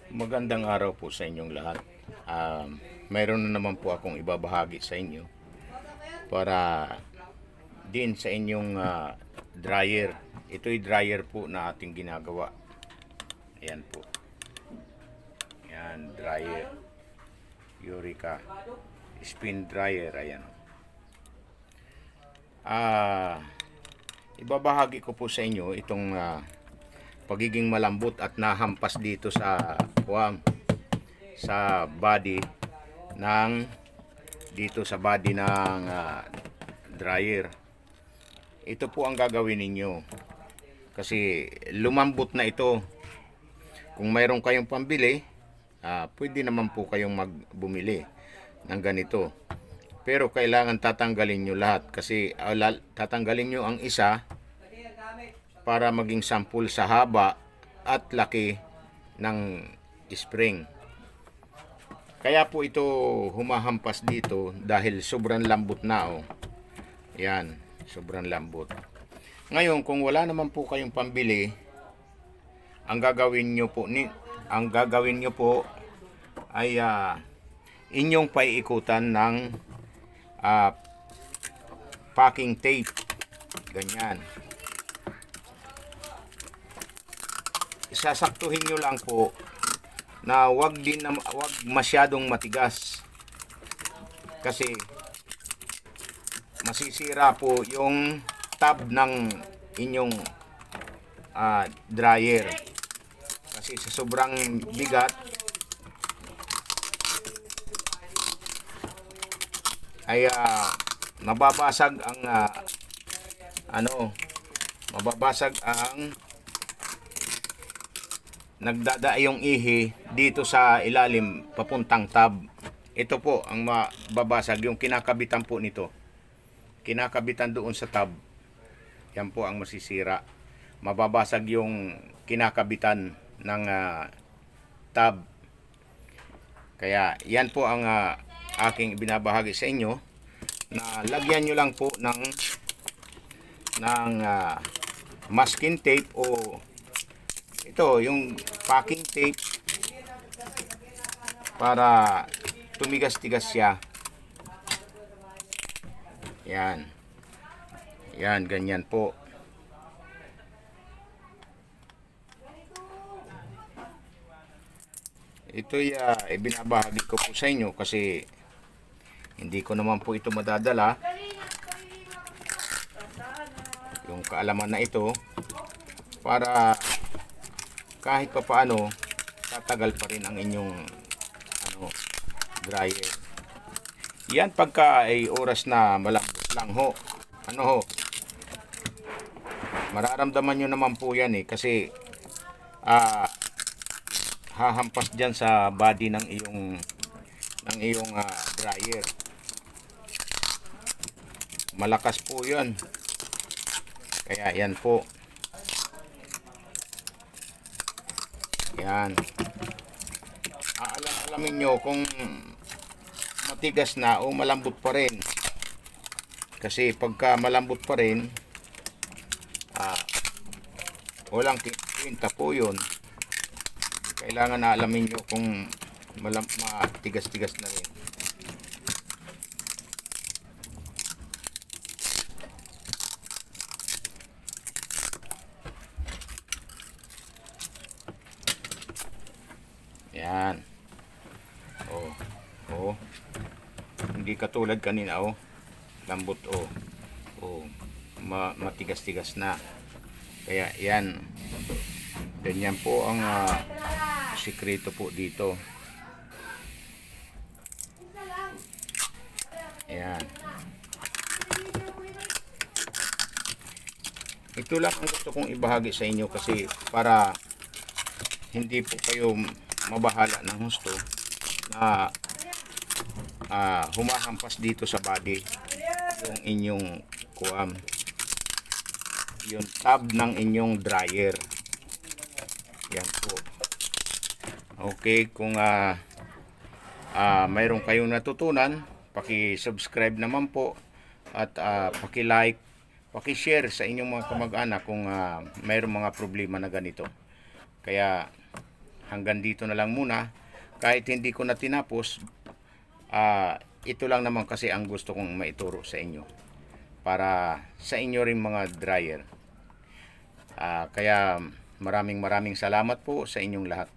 Magandang araw po sa inyong lahat. Mayroon na naman po akong ibabahagi sa inyo para din sa inyong dryer. Ito'y dryer po na ating ginagawa. Ayan po. Ayan, dryer. Eureka. Spin dryer. Ayan. Ibabahagi ko po sa inyo itong pagiging malambot at nahampas dito sa body ng dryer. Ito po ang gagawin ninyo kasi lumambot na ito. Kung mayroon kayong pambili, pwede naman po kayong bumili ng ganito, pero kailangan tatanggalin nyo lahat kasi tatanggalin nyo ang isa para maging sample sa haba at laki ng spring. Kaya po ito humahampas dito dahil sobrang lambot na. Yan, sobrang lambot. Ngayon, kung wala naman po kayong pambili, ang gagawin nyo po ay inyong paiikutan ng packing tape. Ganyan. Sasaktuhin nyo lang po na wag masyadong matigas kasi masisira po yung tab ng inyong dryer kasi sa sobrang bigat ay mababasag ang nagdadaayong ihi dito sa ilalim papuntang tab. Ito po ang mababasag, yung kinakabitan po nito. Kinakabitan doon sa tab. Yan po ang masisira. Mababasag yung kinakabitan ng tab. Kaya yan po ang aking binabahagi sa inyo, na lagyan nyo lang po ng masking tape o ito, yung packing tape para tumigas-tigas siya. Yan. Yan, ganyan po. Ito'y ibinabahagi ko po sa inyo kasi hindi ko naman po ito madadala. Yung kaalaman na ito para kahit pa paano tatagal pa rin ang inyong dryer. Yan pagka ay oras na malambot lang ho. Mararamdaman nyo naman po yan kasi hahampas dyan sa body ng iyong dryer. Malakas po yun. Kaya yan po. Yan. Alamin nyo kung matigas na o malambot pa rin. Kasi pagka malambot pa rin, walang kwenta po yun. Kailangan na alamin nyo kung matigas-tigas na rin. Yan. Hindi katulad kanina lambot matigas-tigas na. Kaya yan. Ganyan po ang sikreto po dito. Yan. Ito lang ang gusto kong ibahagi sa inyo kasi para hindi po kayo mabahala ng husto na humahampas dito sa body yung inyong yung tab ng inyong dryer. Yan po. Okay, kung mayroon kayong natutunan, paki-subscribe naman po at paki-like, paki-share sa inyong mga kamag-anak kung mayroong mga problema na ganito. Kaya hanggang dito na lang muna. Kahit hindi ko na tinapos, ito lang naman kasi ang gusto kong maituro sa inyo. Para sa inyo rin mga dryer. Kaya maraming salamat po sa inyong lahat.